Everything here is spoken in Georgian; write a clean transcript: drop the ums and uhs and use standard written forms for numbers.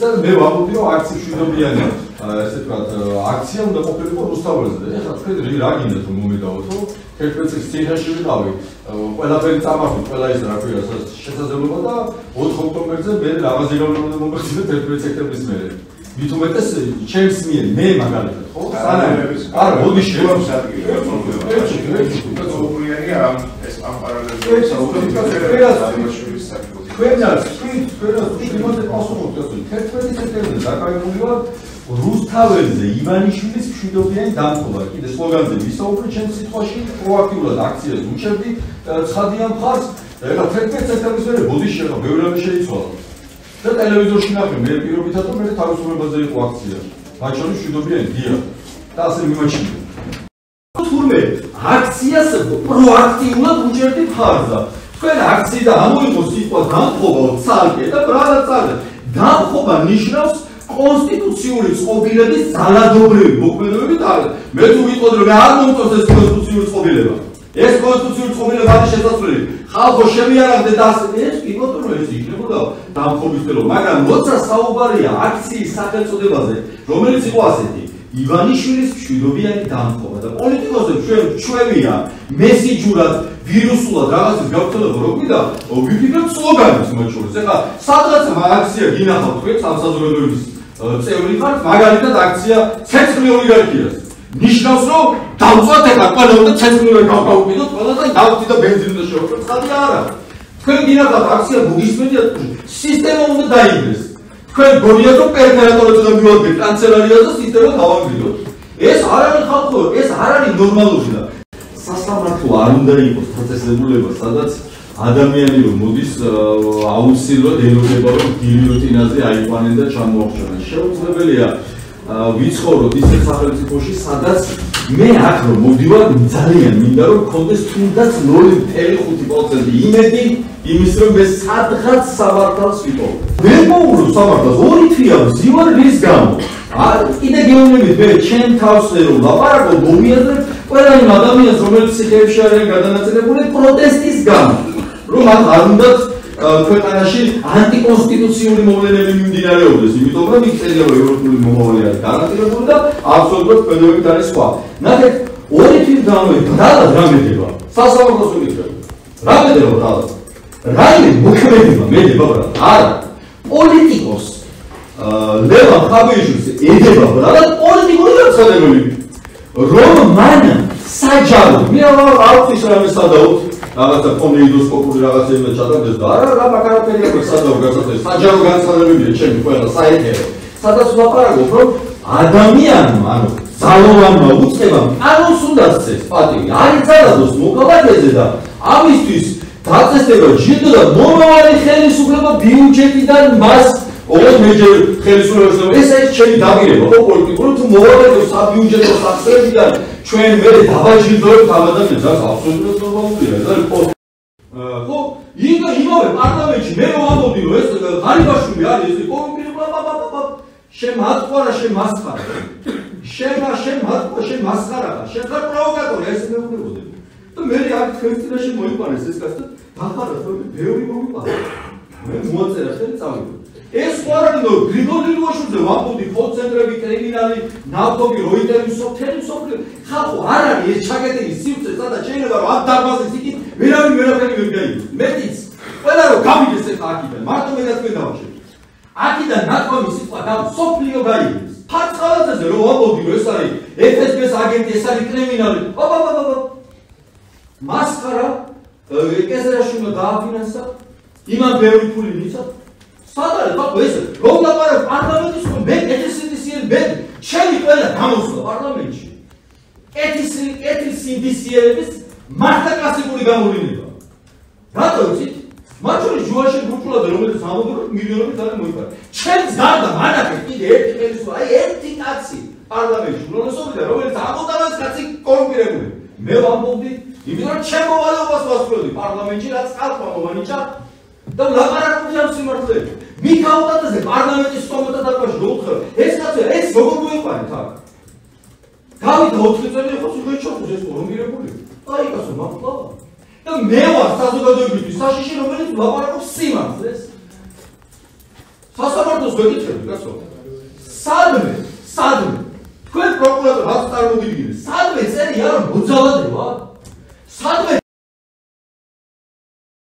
და მე ვამბობდი რომ აქცია მშვიდობიანი ესე ვთქვათ აქცია უნდა ყოფილიყო რუსთაველზე. ეხლა თქვენ რა გინდათ რომ მომედავოთ რომ 11 წლის ციხეში ვიყავი ყველაფერი წამახოთ ყველა ის რა ქვია შესაძლებლობა და 4 ოქტომბერზე მე რაღაცი რომ უნდა მომხდეთ 11 სექტემბრის მერე. მით უმეტეს ჩემს მიერ მე მაგალითად ხო? არა მოდი შევამსადგი. ეს ამ პარალელში რუსთაველზე ივანიშვილის მშვიდობიანი დამხობა. კიდე სლოგანზე ვისაუბრე ჩემს სიტყვაში პროაქტიულად აქციას უჩერდი ცხადია მხარს და ეხლა 11 სექტემბრის მერე ბოდიში ახლა ბევრი რამე შეიცვალა. და ტელევიზორში ნახე მე პირობითად რომ მე თავისუფლებაზე იყო აქცია. მათ შორის მშვიდობიანი დია და ასე მიმაჩნია. თურმე აქციას პროაქტიულად უჩერდი მხარს და თქვენ აქცია ამოიღო სიტყვა დამხობა ცალკე და ბრალა წალე. დამხობა ნიშნავს კონსტიტუციური წყობილების ძალადობრივი მოქმედებებით არის. მე თუ ვიტყოდი რომ არ მომწონს ეს კონსტიტუციური წყობილება. ეს კონსტიტუციური წყობილება არის შესაძლებელი. ხალხო შემიარაღდეთ ასე ეს კი ბატონო ეს იქნებოდა დამხობის დრო, მაგრამ როცა საუბარია აქციის სახელწოდებაზე, რომელიც იყო ასეთი ივანიშვილის მშვიდობიანი დამხობა და პოლიტიკოსებს ჩვევია მესიჯურად ვირუსულად რაღაცის გავრცელება რო გვიდა ვიფიქრებთ სლოგანებს მათ შორის. ეხლა სადღაც აქცია გინახავთ თქვენ სამსაზრდოების წევრი ხართ მაგალითად აქცია ცეცხლი ოლიგარქიას. ნიშნავს რომ დავწვათ ეხლა ყველა უნდა ცეცხლი გავუკიდოთ ყველა და დავწვით და ბენზინი და შევაკეთოთ. ხალხი არა. თქვენ გინახავთ აქცია მოგისმენთ სისტემა უნდა დაიგდეს. თქვენ გონიათ რომ პერფერატორებს უნდა მივადგეთ კანცელარიას და სისტემა დავაგდოთ. ეს არ არის ხალხო, ეს არ არის ნორმალური და სასამართლო არ უნდა იყოს პროცესებულება, სადაც ადამიანი რომ მოდის აუცილებლად ელოდება რომ გილიოტინაზე აიყვანენ და ჩამოაყრჩნენ. შეუძლებელია ვიცხოვროთ ისეთ სახელმწიფოში, სადაც მე აქ რომ მოდივარ ძალიან მინდა რომ მქონდეს თუნდაც 0.5% იმედი იმის რომ მე სადღაც სამართალს ვიტოვებ. მე მოვურო სამართალს ორი თვია ვზივარ რის გამო. კიდე გეუბნებით მე ჩემ თავს რომ ლაპარაკობ მომიაზრებ ყველა იმ ადამიანს რომელიც ციხეებში არიან გადანაწილებული პროტესტის გამო. რომ მათ არ უნდათ ქვეყანაში ანტიკონსტიტუციური მოვლენები მიმდინარეობდეს, იმიტომ რომ იქ წერია რომ ევროპული მომავალი არის გარანტირებული და აბსოლუტურად ფედერალით არის სხვა. ნახეთ, ორი თვით განმავლობაში ბრალად რა მედება? სასამართლოს ვიკითხებ. რა მედება ბრალად? რაიმე მოქმედება მედება ბრალად? არა. პოლიტიკოს ლევან ხაბეიშვილს ედება ბრალად პოლიტიკური განცხადებები. რომ მან საჯარო, მე არ ვიცი რამე სადაოთ რაღაცა ფონეიდოსკოპური რაღაცები ჩატარდეს და არა მაგარაფერია სადაო განცხადებს საჯარო განცხადებებია ჩემი ყველა საერთო სადაც ვაპარაკობ რომ ადამიანმა ანუ ძალოვანმა უწყებამ კანონს უნდა წეს პატივი არ იცადოს მოქალაქეზე და ამისთვის დაწესება ჯილდო და მომავალი ხელისუფლება ბიუჯეტიდან მას ოღონდ მეჯერ ხელისუფლებას ეს არის ჩემი დაპირება ხო პოლიტიკური თუ მოვალეო საბიუჯეტო სახსრებიდან ჩვენ მე დავაჯილდოებთ ამ ადამიანს რაც აბსოლუტურად ნორმალურია და ხო იმავე პარლამენტში მე ვამბობდი რომ ეს ღარიბაშვილი არის ეს კომპიუტერი შემატყარა შემასხარა შემასხარა შეხარ პროვოკატორი ეს მეუბნებოდი და მე აქ თქვენცინაში მოიყვანეს ეს კაცი და დახარა რომ ბევრი მომიყვანა მე მოაწერა ხელი წავიდა ეს ყურადღება გრიგოლი ლუაშიძე ვამბობდი ფონდცენტრები კრიმინალი ნავთობი როიტერი სოფთელი სოფლი ხალხო არ არის ეს ჩაკეტილი სივრცე სადაც შეიძლება რომ ამ დარბაზის იქით ვერავინ ვერაფერი ვერ გაიგოს მეტიც ყველა რომ გამიდეს ეხა აქიდან მარტო მე და თქვენ დავუშვით აქიდან ნათქვამი სიტყვა და სოფლიო გაიგოს ფარწყალაძეზე რომ ვამბობდი რომ ეს არის FSB-ს აგენტი ეს არის კრიმინალი მასხარა კესერაშვილმა დააფინანსა იმან ბევრი ფული მისცა სადაც ხო ეს რომ ლაპარაკ პარლამენტის რომ მე კეთილსინდისიერი მე ჩემი ყველა გამოსვლა პარლამენტში კეთილსინდისიერების მართა კლასიკური გამოვლინება რატო იცით მათ შორის ჯუაში გუჭულადა რომელიც ამბობენ მილიონობით არის მოიფარა ჩემს გარდა მანახეთ კიდე ერთი ხელისუფლება აი ერთი კაცი პარლამენტში უბრალოდ რომელიც ამბობდა რომ კაცი კორუმპირებული მე ვამბობდი იმიტომ რომ ჩემ მოვალეობას ვასწავლდი პარლამენტში რაც ხალხმა მომანიჭა და ლაპარაკობდი ამ სიმართლეებში მიქაუტაძე პარლამენტის სტომატა დარბაზში გაუთხარ ეს კაცი ეს როგორ მოიყვანეთ აქ გავიდა 4 წელი იყო სულ ეს კორუმპირებული აი კაცო მართლა და მე ვარ საზოგადოებისთვის საშიში რომელიც ლაპარაკობს სიმართლეს სასამართლოს ვეკითხები, კაცო. სადმე თქვენ პროკურატორ რას წარმოგიდგენთ? სადმე წერია რომ მოძალადეა? სადმე